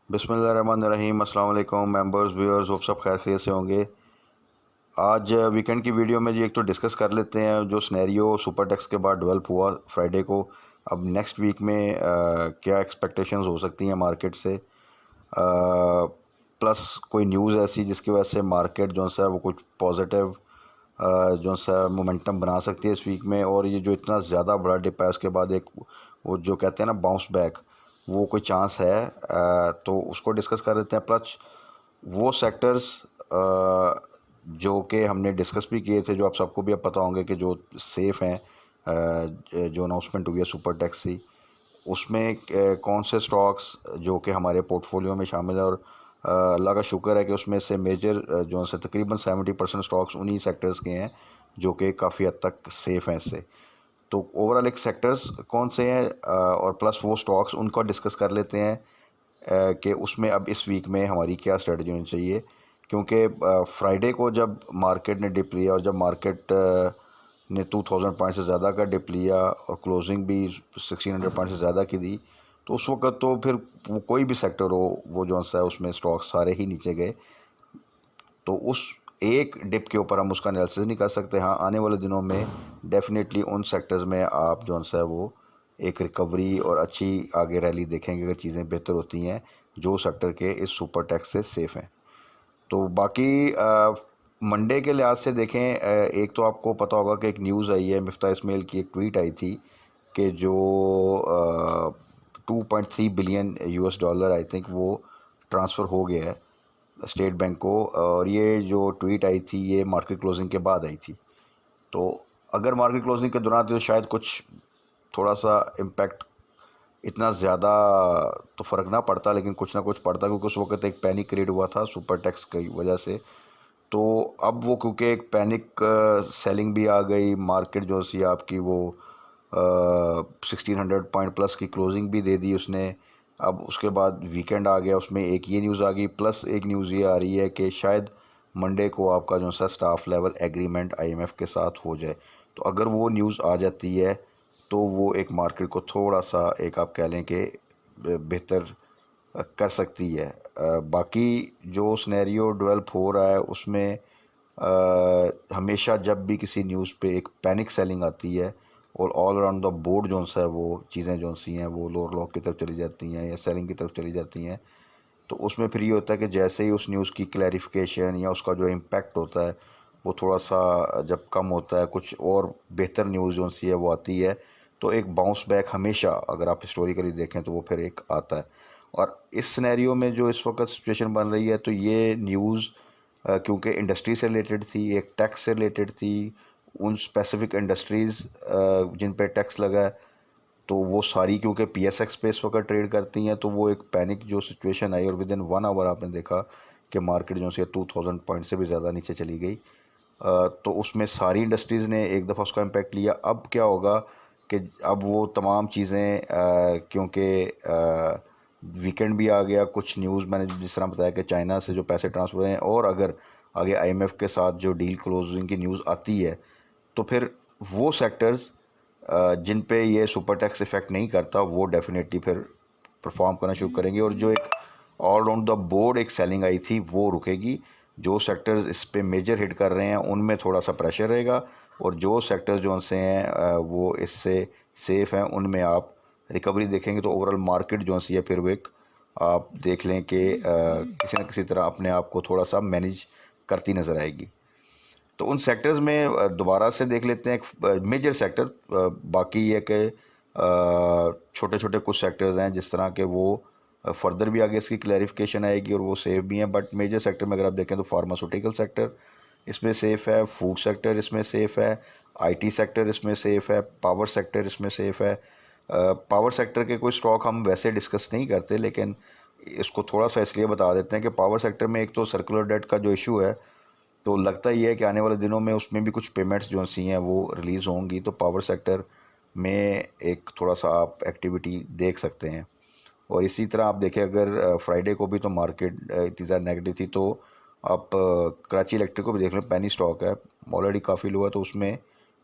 बिस्मिल्लाहिर्रहमानिर्रहीम। अस्सलाम वालेकुम मेंबर्स व्यूअर्स, होप सब खैर खैरियत से होंगे। आज वीकेंड की वीडियो में जी एक तो डिस्कस कर लेते हैं जो स्नैरियो सुपर टैक्स के बाद डेवलप हुआ फ्राइडे को। अब नेक्स्ट वीक में क्या एक्सपेक्टेशंस हो सकती हैं मार्केट से, प्लस कोई न्यूज़ ऐसी जिसकी वजह से मार्केट जो सा है वो कुछ पॉजिटिव जो सा मोमेंटम बना सकती है इस वीक में। और ये जो इतना ज़्यादा बड़ा डिप है उसके बाद एक वो जो कहते हैं ना बाउंस बैक, वो कोई चांस है, तो उसको डिस्कस कर लेते हैं। प्लस वो सेक्टर्स जो कि हमने डिस्कस भी किए थे, जो आप सबको भी अब पता होंगे कि जो सेफ़ हैं, जो अनाउंसमेंट हुई है सुपर टैक्स की, उसमें कौन से स्टॉक्स जो कि हमारे पोर्टफोलियो में शामिल है। और अल्लाह का शुक्र है कि उसमें से मेजर जो से तकरीबन 70% स्टॉक्स उन्हीं सेक्टर्स के हैं जो कि काफ़ी हद तक सेफ़ हैं इससे। तो ओवरऑल एक सेक्टर्स कौन से हैं और प्लस वो स्टॉक्स उनका डिस्कस कर लेते हैं कि उसमें अब इस वीक में हमारी क्या स्ट्रेटजी होनी चाहिए। क्योंकि फ्राइडे को जब मार्केट ने डिप लिया और जब मार्केट ने 2000 पॉइंट से ज़्यादा का डिप लिया और क्लोजिंग भी 1600 पॉइंट से ज़्यादा की दी, तो उस वक्त तो फिर वो कोई भी सेक्टर हो, वो जो सा है उसमें स्टॉक सारे ही नीचे गए। तो उस एक डिप के ऊपर हम उसका एनालिसिस नहीं कर सकते। हाँ, आने वाले दिनों में डेफिनेटली उन सेक्टर्स में आप जो सा है वो एक रिकवरी और अच्छी आगे रैली देखेंगे अगर चीज़ें बेहतर होती हैं जो सेक्टर के इस सुपर टैक्स से सेफ़ हैं। तो बाकी मंडे के लिहाज से देखें, एक तो आपको पता होगा कि एक न्यूज़ आई है, मिफ्ता इस्माइल की एक ट्वीट आई थी कि जो 2.3 billion US dollar I think वो ट्रांसफ़र हो गया है स्टेट बैंक को। और ये जो ट्वीट आई थी ये मार्केट क्लोजिंग के बाद आई थी। तो अगर मार्केट क्लोजिंग के दौरान तो शायद कुछ थोड़ा सा इम्पैक्ट, इतना ज़्यादा तो फ़र्क ना पड़ता, लेकिन कुछ ना कुछ पड़ता, क्योंकि उस वक्त एक पैनिक क्रिएट हुआ था सुपर टैक्स की वजह से। तो अब वो क्योंकि एक पैनिक सेलिंग भी आ गई, मार्केट जो सी आपकी वो 1600 पॉइंट प्लस की क्लोजिंग भी दे दी उसने। अब उसके बाद वीकेंड आ गया, उसमें एक ये न्यूज़ आ गई, प्लस एक न्यूज़ ये आ रही है कि शायद मंडे को आपका जो सा स्टाफ लेवल एग्रीमेंट IMF के साथ हो जाए। तो अगर वो न्यूज़ आ जाती है तो वो एक मार्केट को थोड़ा सा एक आप कह लें कि बेहतर कर सकती है। बाकी जो सिनेरियो डेवलप हो रहा है उसमें हमेशा जब भी किसी न्यूज़ पे एक पैनिक सेलिंग आती है और ऑल अराउंड द बोर्ड जो है वो चीज़ें जो सी हैं वो लोअर लॉक की तरफ चली जाती हैं या सेलिंग की तरफ चली जाती हैं। तो उसमें फिर ये होता है कि जैसे ही उस न्यूज़ की क्लैरिफिकेशन या उसका जो इम्पैक्ट होता है वो थोड़ा सा जब कम होता है, कुछ और बेहतर न्यूज़ जो सी है वो आती है, तो एक बाउंस बैक हमेशा अगर आप हिस्टोरिकली देखें तो वो फिर एक आता है। और इस सिनेरियो में जो इस वक्त सिचुएशन बन रही है, तो ये न्यूज़ क्योंकि इंडस्ट्री से रिलेटेड थी, एक टैक्स से रिलेटेड थी, उन स्पेसिफिक इंडस्ट्रीज़ जिन पे टैक्स लगा है, तो वो सारी क्योंकि PSX पे इस वक्त ट्रेड करती हैं, तो वो एक पैनिक जो सिचुएशन आई और विद इन 1 आवर आपने देखा कि मार्केट जो है 2000 पॉइंट से भी ज़्यादा नीचे चली गई। तो उसमें सारी इंडस्ट्रीज़ ने एक दफ़ा उसका इम्पैक्ट लिया। अब क्या होगा कि अब वो तमाम चीज़ें क्योंकि वीकेंड भी आ गया, कुछ न्यूज़ मैंने जिस तरह बताया कि चाइना से जो पैसे ट्रांसफ़र हुए हैं, और अगर आगे IMF के साथ जो डील क्लोजिंग की न्यूज़ आती है, तो फिर वो सेक्टर्स जिन पे ये सुपर टैक्स इफ़ेक्ट नहीं करता वो डेफिनेटली फिर परफॉर्म करना शुरू करेंगे, और जो एक ऑल राउंड द बोर्ड एक सेलिंग आई थी वो रुकेगी। जो सेक्टर्स इस पे मेजर हिट कर रहे हैं उनमें थोड़ा सा प्रेशर रहेगा, और जो सेक्टर्स जो उनसे हैं वो इससे सेफ़ हैं उनमें आप रिकवरी देखेंगे। तो ओवरऑल मार्केट जो सी है फिर वो एक आप देख लें कि किसी न किसी तरह अपने आप को थोड़ा सा मैनेज करती नज़र आएगी। तो उन सेक्टर्स में दोबारा से देख लेते हैं एक मेजर सेक्टर। बाकी ये कि छोटे छोटे कुछ सेक्टर्स हैं जिस तरह के वो फर्दर भी आगे इसकी क्लैरिफिकेशन आएगी और वो सेफ भी हैं। बट मेजर सेक्टर में अगर आप देखें तो फार्मास्यूटिकल सेक्टर इसमें सेफ़ है, फूड सेक्टर इसमें सेफ़ है, IT सेक्टर इसमें सेफ़ है, पावर सेक्टर इसमें सेफ़ है। पावर सेक्टर के कोई स्टॉक हम वैसे डिस्कस नहीं करते, लेकिन इसको थोड़ा सा इसलिए बता देते हैं कि पावर सेक्टर में एक तो सर्कुलर डेट का जो इशू है, तो लगता ही है कि आने वाले दिनों में उसमें भी कुछ पेमेंट्स जो सी हैं वो रिलीज़ होंगी, तो पावर सेक्टर में एक थोड़ा सा आप एक्टिविटी देख सकते हैं। और इसी तरह आप देखें अगर फ्राइडे को भी तो मार्केट इतनी ज़्यादा नेगेटिव थी, तो आप कराची इलेक्ट्रिक को भी देख लें, पेनी स्टॉक है, ऑलरेडी काफ़ी लो है, तो उसमें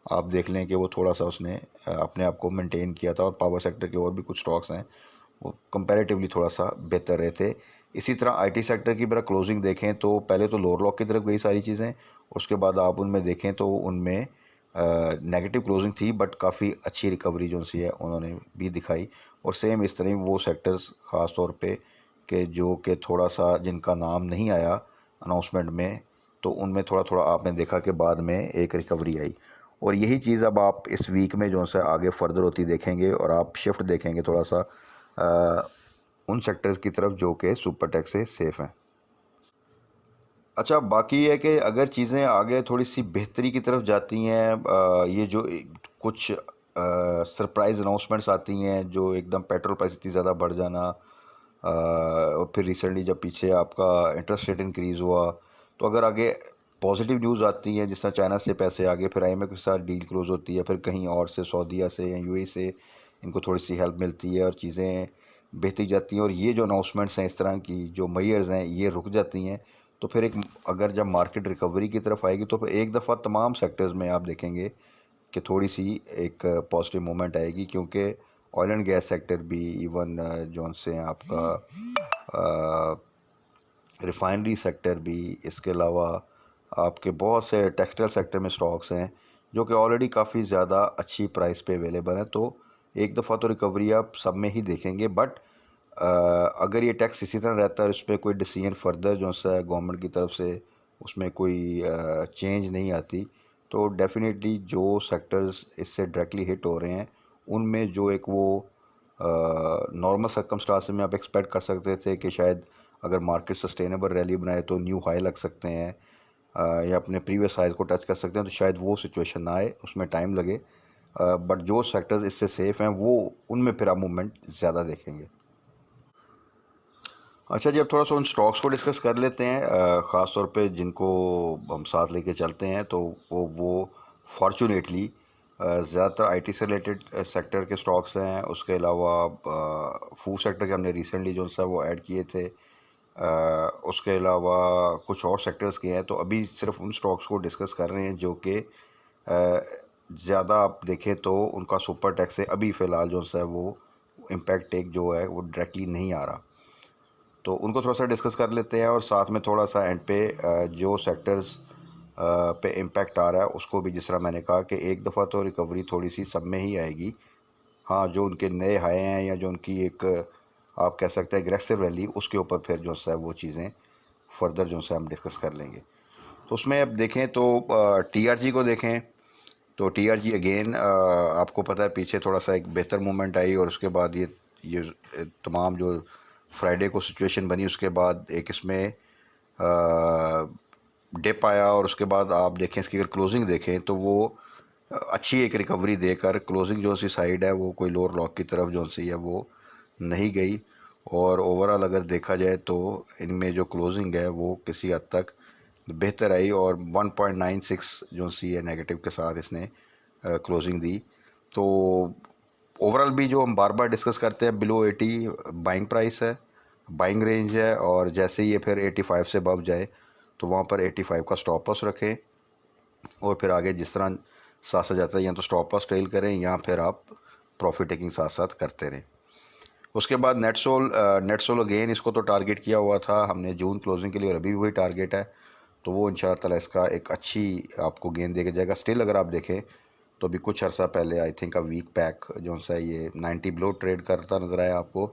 आप देख लें कि वो थोड़ा सा उसने अपने आप को मेंटेन किया था। और पावर सेक्टर के और भी कुछ स्टॉक्स हैं वो कंपैरेटिवली थोड़ा सा बेहतर रहे थे। इसी तरह आईटी सेक्टर की तरफ क्लोजिंग देखें तो पहले तो लोअर लॉक की तरफ गई सारी चीज़ें, उसके बाद आप उनमें देखें तो उनमें नेगेटिव क्लोजिंग थी, बट काफ़ी अच्छी रिकवरी जो सी है उन्होंने भी दिखाई। और सेम इस तरह वो सेक्टर्स ख़ास तौर पे कि जो कि थोड़ा सा जिनका नाम नहीं आया अनाउंसमेंट में, तो उनमें थोड़ा थोड़ा आपने देखा कि बाद में एक रिकवरी आई। और यही चीज़ अब आप इस वीक में जो सा आगे फर्दर होती देखेंगे और आप शिफ्ट देखेंगे थोड़ा सा उन सेक्टर्स की तरफ जो कि सुपर टैक्स से सेफ़ हैं। अच्छा, बाकी है कि अगर चीज़ें आगे थोड़ी सी बेहतरी की तरफ जाती हैं, ये जो कुछ सरप्राइज़ अनाउंसमेंट्स आती हैं, जो एकदम पेट्रोल प्राइस इतनी ज़्यादा बढ़ जाना, और फिर रिसेंटली जब पीछे आपका इंटरेस्ट रेट इंक्रीज़ हुआ, तो अगर आगे पॉजिटिव न्यूज़ आती हैं जिस तरह चाइना से पैसे आगे, फिर आईएमएफ के साथ डील क्लोज़ होती है, फिर कहीं और से सऊदीया से या यूएई से इनको थोड़ी सी हेल्प मिलती है और चीज़ें बेहती जाती हैं, और ये जो अनाउंसमेंट्स हैं इस तरह की जो मेजर्स हैं ये रुक जाती हैं, तो फिर एक अगर जब मार्केट रिकवरी की तरफ आएगी तो फिर एक दफ़ा तमाम सेक्टर्स में आप देखेंगे कि थोड़ी सी एक पॉजिटिव मूवमेंट आएगी, क्योंकि ऑयल एंड गैस सेक्टर भी इवन जौन से हैं आपका रिफाइनरी सेक्टर भी, इसके अलावा आपके बहुत से टेक्सटाइल सेक्टर में स्टॉक्स हैं जो कि ऑलरेडी काफ़ी ज़्यादा अच्छी प्राइस पे अवेलेबल हैं। तो एक दफ़ा तो रिकवरी आप सब में ही देखेंगे, बट अगर ये टैक्स इसी तरह रहता है, इस पर कोई डिसीजन फर्दर जो सा गवर्नमेंट की तरफ से उसमें कोई चेंज नहीं आती, तो डेफिनेटली जो सेक्टर्स इससे डायरेक्टली हिट हो रहे हैं उनमें जो एक वो नॉर्मल सर्कमस्टांस में आप एक्सपेक्ट कर सकते थे कि शायद अगर मार्केट सस्टेनेबल रैली बनाए तो न्यू हाई लग सकते हैं, या अपने प्रीवियस हाई को टच कर सकते हैं, तो शायद वो सिचुएशन ना आए, उसमें टाइम लगे। बट जो सेक्टर्स इससे सेफ़ हैं वो उनमें फिर आप मूवमेंट ज़्यादा देखेंगे। अच्छा जी, अब थोड़ा सा उन स्टॉक्स को डिस्कस कर लेते हैं, ख़ास तौर पे जिनको हम साथ लेके चलते हैं, तो वो फॉर्चुनेटली ज़्यादातर आईटी से रिलेटेड सेक्टर के स्टॉक्स हैं। उसके अलावा फूड सेक्टर के हमने रिसेंटली जो सा वो ऐड किए थे, उसके अलावा कुछ और सेक्टर्स के हैं। तो अभी सिर्फ उन स्टॉक्स को डिस्कस कर रहे हैं जो कि ज़्यादा आप देखें तो उनका सुपर टैक्स से अभी फ़िलहाल जो सा है वो इम्पैक्ट एक जो है वो डायरेक्टली नहीं आ रहा, तो उनको थोड़ा सा डिस्कस कर लेते हैं। और साथ में थोड़ा सा एंड पे जो सेक्टर्स पे इम्पैक्ट आ रहा है उसको भी, जिस तरह मैंने कहा कि एक दफ़ा तो रिकवरी थोड़ी सी सब में ही आएगी। हाँ, जो उनके नए हाई हैं या जो उनकी एक आप कह सकते हैं एग्रेसिव रैली, उसके ऊपर फिर जो सा वो चीज़ें फर्दर जो सा हम डिस्कस कर लेंगे। तो उसमें अब देखें तो टीआरजी को देखें तो टीआरजी अगेन आपको पता है पीछे थोड़ा सा एक बेहतर मूवमेंट आई, और उसके बाद ये तमाम जो फ्राइडे को सिचुएशन बनी उसके बाद एक इसमें डिप आया, और उसके बाद आप देखें इसकी अगर क्लोजिंग देखें तो वो अच्छी एक रिकवरी देकर क्लोजिंग जो सी साइड है वो कोई लोअर लॉक की तरफ जो सी है वो नहीं गई। और ओवरऑल अगर देखा जाए तो इनमें जो क्लोजिंग है वो किसी हद तक बेहतर आई, और 1.96 जो सी है नेगेटिव के साथ इसने क्लोजिंग दी। तो ओवरऑल भी जो हम बार बार डिस्कस करते हैं, बिलो 80 बाइंग प्राइस है, बाइंग रेंज है, और जैसे ही ये फिर 85 से अबव जाए तो वहाँ पर 85 का स्टॉप लॉस रखें, और फिर आगे जिस तरह साथ साथ जाता है या तो स्टॉप लॉस ट्रेल करें या फिर आप प्रॉफिट टेकिंग साथ साथ करते रहें। उसके बाद नेट सोल अगेन इसको तो टारगेट किया हुआ था हमने जून क्लोजिंग के लिए, और अभी भी वही टारगेट है, तो वो इंशाल्लाह ताला इसका एक अच्छी आपको गेन देके जाएगा। स्टिल अगर आप देखें तो अभी कुछ अर्सा पहले आई थिंक वीक बैक जो सा ये 90 बिलो ट्रेड करता नज़र आया आपको,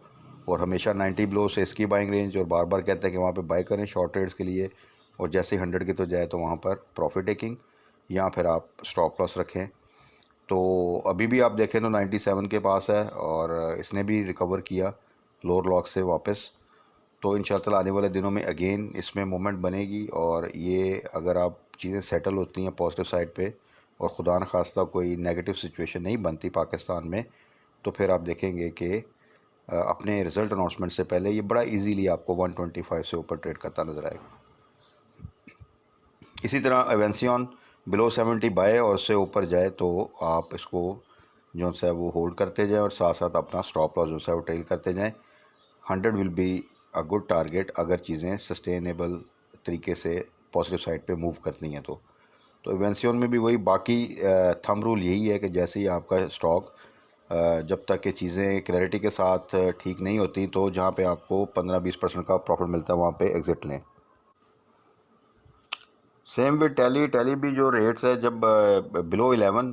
और हमेशा 90 बिलो से इसकी बाइंग रेंज, और बार बार कहते हैं कि वहाँ पे बाई करें शॉर्ट ट्रेड्स के लिए, और जैसे ही 100 की तो जाए तो वहाँ पर प्रॉफिट टेकिंग या फिर आप स्टॉप लॉस रखें। तो अभी भी आप देखें तो 97 के पास है, और इसने भी रिकवर किया लोअर लॉक से वापस। तो इंशाल्लाह आने वाले दिनों में अगेन इसमें मूवमेंट बनेगी, और ये अगर आप चीज़ें सेटल होती हैं पॉजिटिव साइड पे और खुदा न खास्ता कोई नेगेटिव सिचुएशन नहीं बनती पाकिस्तान में, तो फिर आप देखेंगे कि अपने रिज़ल्ट अनाउंसमेंट से पहले ये बड़ा इजीली आपको 125 से ऊपर ट्रेड करता नज़र आएगा। इसी तरह एवेंसियन बिलो 70 बाय और उससे ऊपर जाए तो आप इसको जो सा है वो होल्ड करते जाएं, और साथ साथ अपना स्टॉप लॉस जो सा है वो ट्रेल करते जाएं। 100 will be a good target अगर चीज़ें सस्टेनेबल तरीके से पॉजिटिव साइड पे मूव करती हैं। तो इवेंसियन में भी वही बाकी थंब रूल यही है कि जैसे ही आपका स्टॉक जब तक ये चीज़ें क्लैरिटी के साथ ठीक नहीं होती, तो जहाँ पे आपको 15-20% का प्रॉफिट मिलता है वहाँ पे एग्ज़िट लें। सेम विद टैली भी जो रेट्स है, जब बिलो 11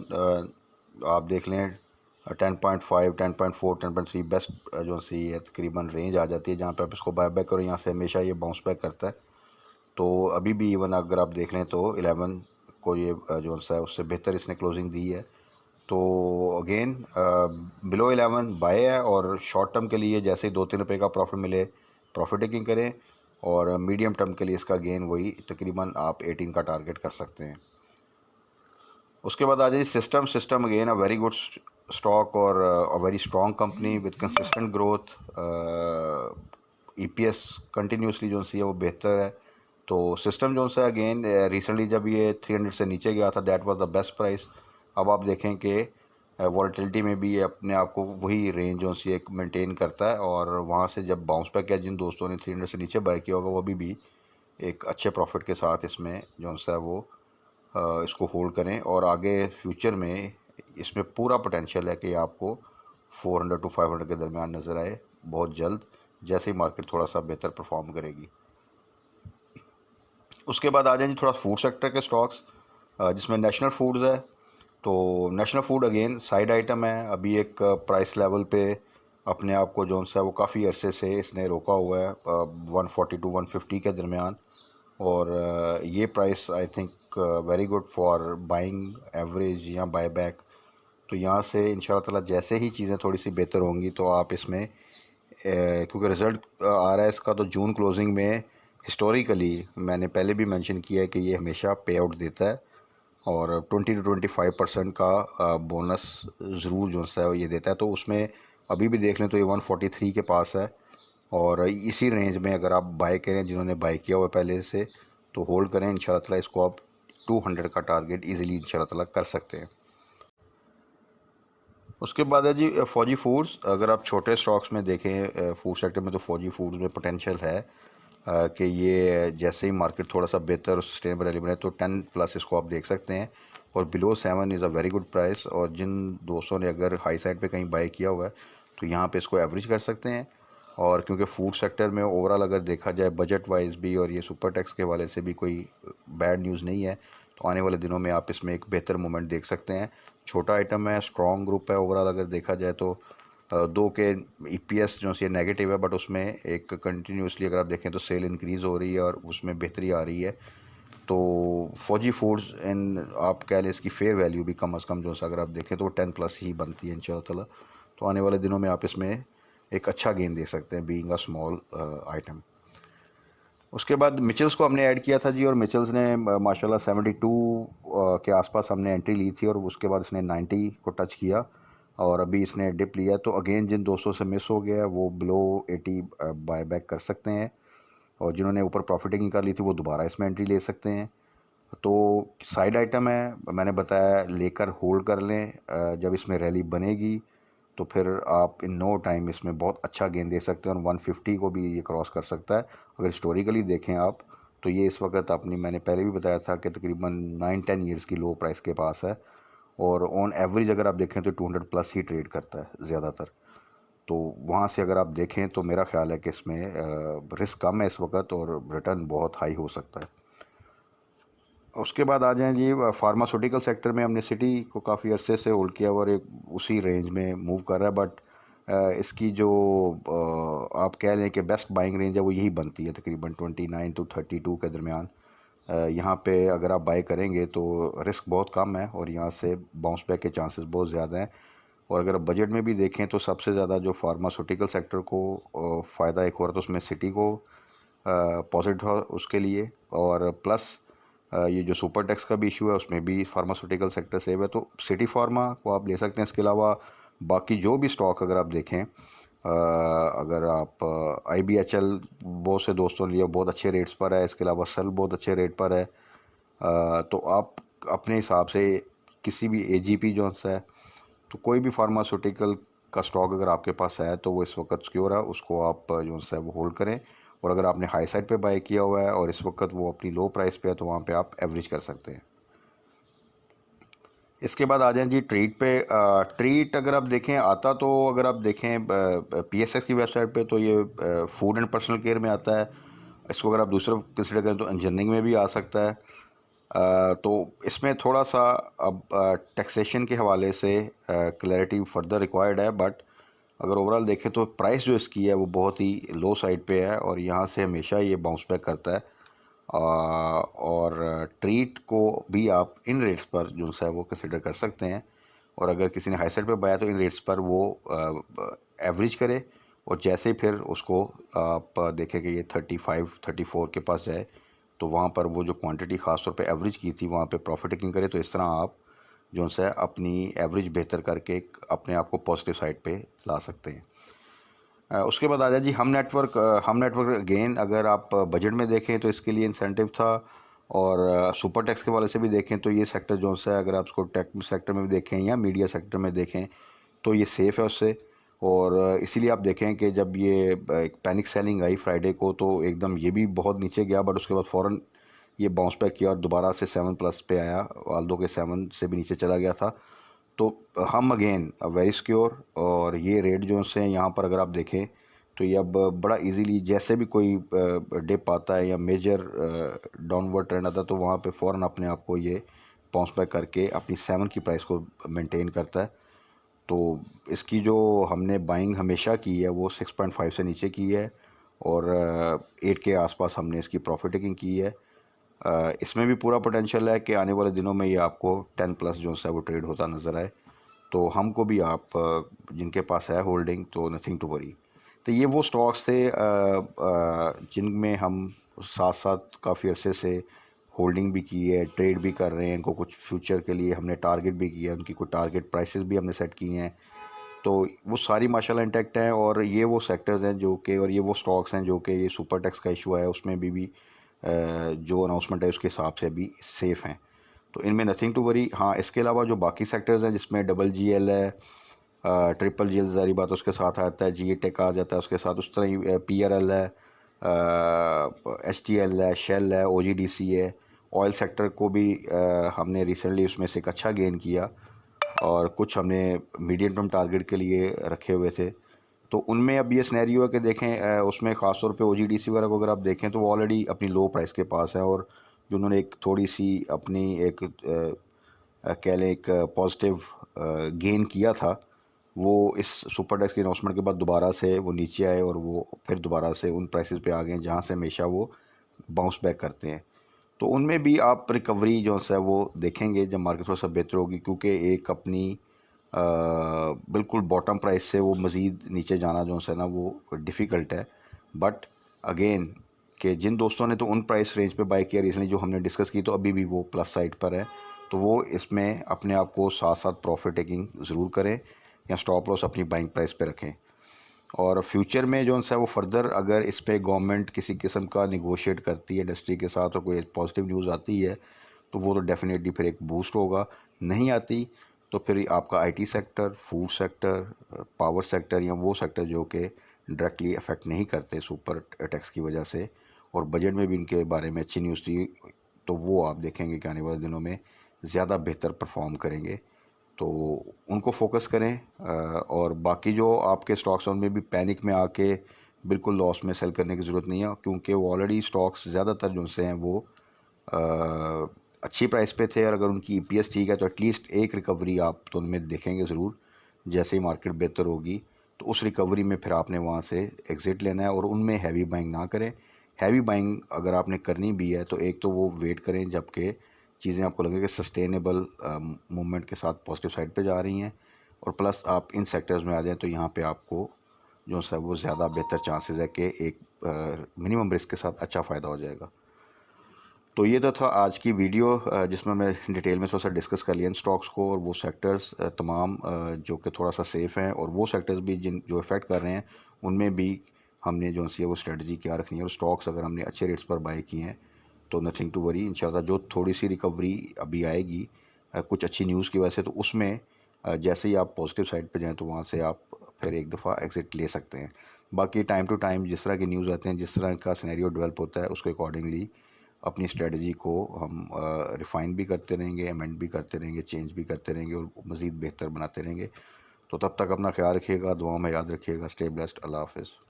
आप देख लें 10.5, 10.4, 10.3 बेस्ट जो सी है तकरीबन रेंज आ जाती है जहाँ पे आप इसको बाय बैक करो। यहाँ से हमेशा ये बाउंस बैक करता है। तो अभी भी इवन अगर आप देख लें तो 11 को ये जो सा है उससे बेहतर इसने क्लोजिंग दी है। तो अगेन बिलो 11 बाय है, और शॉर्ट टर्म के लिए जैसे ही 2-3 रुपये का प्रॉफिट मिले प्रॉफिट टेकिंग करें, और मीडियम टर्म के लिए इसका गेन वही तकरीबन आप 18 का टारगेट कर सकते हैं। उसके बाद आ जाइए system again a very good stock और a very strong company with consistent growth. EPS continuously जो सी है वो बेहतर है। तो सिस्टम जो सा अगेन रिसेंटली जब ये 300 से नीचे गया था, that was the best price. अब आप देखें कि वॉलेटिलिटी में भी ये अपने आप को वही रेंज जो सी एक मेंटेन करता है, और वहाँ से जब बाउंस बैक किया, जिन दोस्तों ने 300 से नीचे बाय किया होगा वो अभी भी एक अच्छे प्रॉफिट के साथ इसमें जो सा है वो इसको होल्ड करें। और आगे फ्यूचर में इसमें पूरा पोटेंशियल है कि आपको 400 टू 500 के दरमियान नज़र आए बहुत जल्द, जैसे ही मार्केट थोड़ा सा बेहतर परफॉर्म करेगी। उसके बाद आ जाएंगे थोड़ा फूड सेक्टर के स्टॉक्स, जिसमें नेशनल फूड्स है। तो national food again side item है, अभी एक प्राइस लेवल पे अपने आप को जो सा है वो काफ़ी अरसे से इसने रोका हुआ है 140 टू 150 के दरमियान। और ये price I think very good for buying average या बाय बैक। तो यहाँ से इंशाल्लाह ताला जैसे ही चीज़ें थोड़ी सी बेहतर होंगी तो आप इसमें क्योंकि रिज़ल्ट आ रहा है इसका, तो जून क्लोजिंग में हिस्टोरिकली मैंने पहले भी मेंशन किया है कि ये हमेशा पे आउट देता है, और 20 to 25% का बोनस ज़रूर जो सा है ये देता है। तो उसमें अभी भी देख लें तो ये 143 के पास है, और इसी रेंज में अगर आप बाय करें, जिन्होंने बाय किया हुआ पहले से, तो होल्ड करें। इंशाल्लाह ताला इसको आप 200 का टारगेट इजीली इंशाल्लाह ताला कर सकते हैं। उसके बाद है जी फौजी फूड्स। अगर आप छोटे स्टॉक्स में देखें फूड सेक्टर में, तो फौजी फूड्स में पोटेंशियल है कि ये जैसे ही मार्केट थोड़ा सा बेहतर और सस्टेनेबल एलिमेंट है तो 10 प्लस इसको आप देख सकते हैं, और below 7 is a very good price. और जिन दोस्तों ने अगर हाई साइड पे कहीं बाय किया हुआ है तो यहाँ पे इसको एवरेज कर सकते हैं। और क्योंकि फूड सेक्टर में ओवरऑल अगर देखा जाए बजट वाइज भी और ये सुपर टैक्स के वाले से भी कोई बैड न्यूज़ नहीं है, तो आने वाले दिनों में आप इसमें एक बेहतर मूवमेंट देख सकते हैं। छोटा आइटम है, स्ट्रॉन्ग ग्रुप है, ओवरऑल अगर देखा जाए तो दो के ईपीएस जो सी नेगेटिव है, बट उसमें एक कंटिन्यूसली अगर आप देखें तो सेल इंक्रीज़ हो रही है और उसमें बेहतरी आ रही है। तो फौजी फूड्स इन आप कह लें इसकी फेयर वैल्यू भी कम अज़ कम जो सा अगर आप देखें तो 10 प्लस ही बनती है इंशाल्लाह ताला। तो आने वाले दिनों में आप इसमें एक अच्छा गेन दे सकते हैं बीइंग अ स्मॉल आइटम। उसके बाद मिचल्स को हमने ऐड किया था जी, और मिचल्स ने माशाल्लाह 72 के आसपास हमने एंट्री ली थी, और उसके बाद इसने 90 को टच किया, और अभी इसने डिप लिया। तो अगेन जिन 200 से मिस हो गया है वो बिलो 80 बाय बैक कर सकते हैं, और जिन्होंने ऊपर प्रॉफिटिंग कर ली थी वो दोबारा इसमें एंट्री ले सकते हैं। तो साइड आइटम है, मैंने बताया लेकर होल्ड कर लें। जब इसमें रैली बनेगी तो फिर आप इन नो टाइम इसमें बहुत अच्छा गेन दे सकते हैं, और 150 को भी ये क्रॉस कर सकता है। अगर हिस्टोरिकली देखें आप तो ये इस वक्त अपनी मैंने पहले भी बताया था कि तकरीबन 9-10 ईयर्स की लो प्राइस के पास है, और ऑन एवरेज अगर आप देखें तो 200 प्लस ही ट्रेड करता है ज़्यादातर। तो वहाँ से अगर आप देखें तो मेरा ख्याल है कि इसमें रिस्क कम है इस वक्त, और रिटर्न बहुत हाई हो सकता है। उसके बाद आ जाएं जी फार्मास्यूटिकल सेक्टर में, हमने सिटी को काफ़ी अरसे से होल्ड किया हुआ और एक उसी रेंज में मूव कर रहा है, बट इसकी जो आप कह लें कि बेस्ट बाइंग रेंज है वो यही बनती है तकरीबन 29 टू 32 के दरमियान। यहाँ पे अगर आप बाई करेंगे तो रिस्क बहुत कम है, और यहाँ से बाउंस बैक के चांसेस बहुत ज़्यादा हैं। और अगर आप बजट में भी देखें तो सबसे ज़्यादा जो फार्मास्यूटिकल सेक्टर को फ़ायदा एक हो रहा था उसमें सिटी को पॉजिटिव था उसके लिए, और प्लस ये जो सुपर टैक्स का भी इशू है उसमें भी फार्मास्यूटिकल सेक्टर सेव है। तो सिटी फार्मा को आप ले सकते हैं। इसके अलावा बाकी जो भी स्टॉक अगर आप देखें, अगर आप IBHL बहुत से दोस्तों ने लिया, बहुत अच्छे रेट्स पर है। इसके अलावा सल बहुत अच्छे रेट पर है। तो आप अपने हिसाब से किसी भी AGP जो है, तो कोई भी फार्मास्यूटिकल का स्टॉक अगर आपके पास है तो वो इस वक्त सिक्योर है, उसको आप जो है वो होल्ड करें। और अगर आपने हाई साइड पे बाय किया हुआ है और इस वक्त वो अपनी लो प्राइस पे है तो वहाँ पे आप एवरेज कर सकते हैं। इसके बाद आ जाएं जी ट्रीट पे। ट्रीट अगर आप देखें आता तो, अगर आप देखें पीएसएक्स की वेबसाइट पे तो ये फूड एंड पर्सनल केयर में आता है। इसको अगर आप दूसरा कंसिडर करें तो इंजीनियरिंग में भी आ सकता है। तो इसमें थोड़ा सा अब टैक्सेशन के हवाले से क्लैरिटी फर्दर रिक्वायर्ड है, बट अगर ओवरऑल देखें तो प्राइस जो इसकी है वो बहुत ही लो साइड पे है और यहाँ से हमेशा ये बाउंस बैक करता है। और ट्रीट को भी आप इन रेट्स पर जो है वो कंसिडर कर सकते हैं, और अगर किसी ने हाई साइड पे बाया तो इन रेट्स पर वो एवरेज करे, और जैसे फिर उसको आप देखें कि ये 35-34 के पास जाए तो वहाँ पर वो जो क्वांटिटी ख़ास तौर पे एवरेज की थी वहाँ पे प्रॉफिट टेकिंग करे। तो इस तरह आप जो है अपनी एवरेज बेहतर करके अपने आप को पॉजिटिव साइड पे ला सकते हैं। उसके बाद आ जाए जी हम नेटवर्क अगेन अगर आप बजट में देखें तो इसके लिए इंसेंटिव था, और सुपर टैक्स के वाले से भी देखें तो ये सेक्टर जो है अगर आप इसको टेक सेक्टर में भी देखें या मीडिया सेक्टर में देखें तो ये सेफ़ है उससे। और इसीलिए आप देखें कि जब ये एक पैनिक सेलिंग आई फ्राइडे को तो एकदम ये भी बहुत नीचे गया, बट उसके बाद फ़ौरन ये बाउंस बैक किया और दोबारा से 7+ पे आया, आल्दो के 7 से भी नीचे चला गया था। तो हम अगेन वेरी सिक्योर, और ये रेट जो से यहाँ पर अगर आप देखें तो ये अब बड़ा इजीली जैसे भी कोई डिप आता है या मेजर डाउनवर्ड ट्रेंड आता है तो वहाँ पे फ़ौरन अपने आप को ये बाउंस बैक करके अपनी 7 की प्राइस को मेंटेन करता है। तो इसकी जो हमने बाइंग हमेशा की है वो 6.5 से नीचे की है, और 8 के आसपास हमने इसकी प्रॉफिट टेकिंग की है। इसमें भी पूरा पोटेंशियल है कि आने वाले दिनों में ये आपको 10+ जो है वो ट्रेड होता नज़र आए। तो हमको भी आप जिनके पास है होल्डिंग तो नथिंग टू वरी। तो ये वो स्टॉक्स थे जिनमें हम साथ साथ काफ़ी अरसे से होल्डिंग भी की है, ट्रेड भी कर रहे हैं, इनको कुछ फ्यूचर के लिए हमने टारगेट भी किया है, उनकी कुछ टारगेट प्राइसेस भी हमने सेट किए हैं। तो वो सारी माशाल्लाह इंटैक्ट हैं, और ये वो सेक्टर्स हैं जो कि, और ये वो स्टॉक्स हैं जो कि ये सुपर टैक्स का इशू है उसमें भी जो अनाउंसमेंट है उसके हिसाब से भी सेफ़ हैं। तो इनमें नथिंग टू वरी। हाँ, इसके अलावा जो बाकी सेक्टर्स हैं जिसमें डबल जी एल है, ट्रिपल जी एल ज़ारी बात उसके साथ आता है, जी ए टेक आ जाता है उसके साथ, उस तरह ही पी आर एल है, एच टी एल है, शेल है, ओ जी डी सी है। ऑयल सेक्टर को भी हमने रिसेंटली उसमें से एक अच्छा गेन किया, और कुछ हमने मीडियम टर्म टारगेट के लिए रखे हुए थे। तो उनमें अब ये सिनेरियो है कि देखें उसमें ख़ास तौर पे ओ जी डी सी वगैरह को अगर आप देखें तो वो ऑलरेडी अपनी लो प्राइस के पास है, और जो उन्होंने एक थोड़ी सी अपनी एक कह लें एक पॉजिटिव गेन किया था वो इस सुपर टैक्स के अनाउंसमेंट के बाद दोबारा से वो नीचे आए, और वो फिर दोबारा से उन प्राइसेस पे आ गए जहाँ से हमेशा वो बाउंस बैक करते हैं। तो उनमें भी आप रिकवरी जो है वो देखेंगे जब मार्केट थोड़ा सा बेहतर होगी, क्योंकि एक अपनी बिल्कुल बॉटम प्राइस से वो मज़ीद नीचे जाना जो है ना वो डिफ़िकल्ट है। बट अगेन कि जिन दोस्तों ने तो उन प्राइस रेंज पे बाय किया रिसेंटली जो हमने डिस्कस की तो अभी भी वो प्लस साइड पर है, तो वो इसमें अपने आप को साथ साथ प्रॉफिट टेकिंग ज़रूर करें या स्टॉप लॉस अपनी बाइंग प्राइस पे रखें। और फ्यूचर में जो है वो फर्दर अगर इस पे गवर्नमेंट किसी किस्म का निगोशिएट करती है इंडस्ट्री के साथ और कोई पॉजिटिव न्यूज़ आती है तो वो तो डेफिनेटली फिर एक बूस्ट होगा। नहीं आती तो फिर आपका IT sector, food sector, power sector या वो सेक्टर जो कि डायरेक्टली अफेक्ट नहीं करते सुपर टैक्स की वजह से, और बजट में भी इनके बारे में अच्छी न्यूज़ थी, तो वो आप देखेंगे कि आने वाले दिनों में ज़्यादा बेहतर परफॉर्म करेंगे। तो उनको फोकस करें। और बाकी जो आपके स्टॉक्स हैं उनमें भी पैनिक में आके बिल्कुल लॉस में सेल करने की ज़रूरत नहीं है, क्योंकि वो ऑलरेडी स्टॉक्स ज़्यादातर जो से हैं वो अच्छी प्राइस पे थे, और अगर उनकी ईपीएस ठीक है तो एटलीस्ट एक रिकवरी आप तो उनमें देखेंगे ज़रूर। जैसे ही मार्केट बेहतर होगी तो उस रिकवरी में फिर आपने वहाँ से एग्ज़िट लेना है, और उनमें हैवी बाइंग ना करें। हैवी बाइंग अगर आपने करनी भी है तो एक तो वो वेट करें जबकि चीज़ें आपको लगे कि सस्टेनेबल मूवमेंट के साथ पॉजिटिव साइड पे जा रही हैं, और प्लस आप इन सेक्टर्स में आ जाएं तो यहाँ पे आपको जो है वो ज़्यादा बेहतर चांसेस है कि एक मिनिमम रिस्क के साथ अच्छा फ़ायदा हो जाएगा। तो ये तो था आज की वीडियो जिसमें मैं डिटेल में थोड़ा सा डिस्कस कर लिया इन स्टॉक्स को, और वो सेक्टर्स तमाम जो कि थोड़ा सा सेफ़ हैं, और वो सेक्टर्स भी जिन जो इफ़ेक्ट कर रहे हैं उनमें भी हमने जो सी है वो स्ट्रेटजी क्या रखनी है, और स्टॉक्स अगर हमने अच्छे रेट्स पर बाय किए हैं तो नथिंग टू वरी। इंशाल्लाह जो थोड़ी सी रिकवरी अभी आएगी कुछ अच्छी न्यूज़ की वजह से, तो उसमें जैसे ही आप पॉजिटिव साइड पे जाएं तो वहाँ से आप फिर एक दफ़ा एग्ज़िट ले सकते हैं। बाकी टाइम टू टाइम जिस तरह की न्यूज़ आते हैं, जिस तरह का सिनेरियो डेवलप होता है उसके अकॉर्डिंगली अपनी स्ट्रेटजी को हम रिफ़ाइन भी करते रहेंगे, अमेंड भी करते रहेंगे, चेंज भी करते रहेंगे और मज़ीद बेहतर बनाते रहेंगे। तो तब तक अपना ख्याल रखिएगा, दुआ में याद रखिएगा। Stay blessed. अल्लाह हाफ़िज़।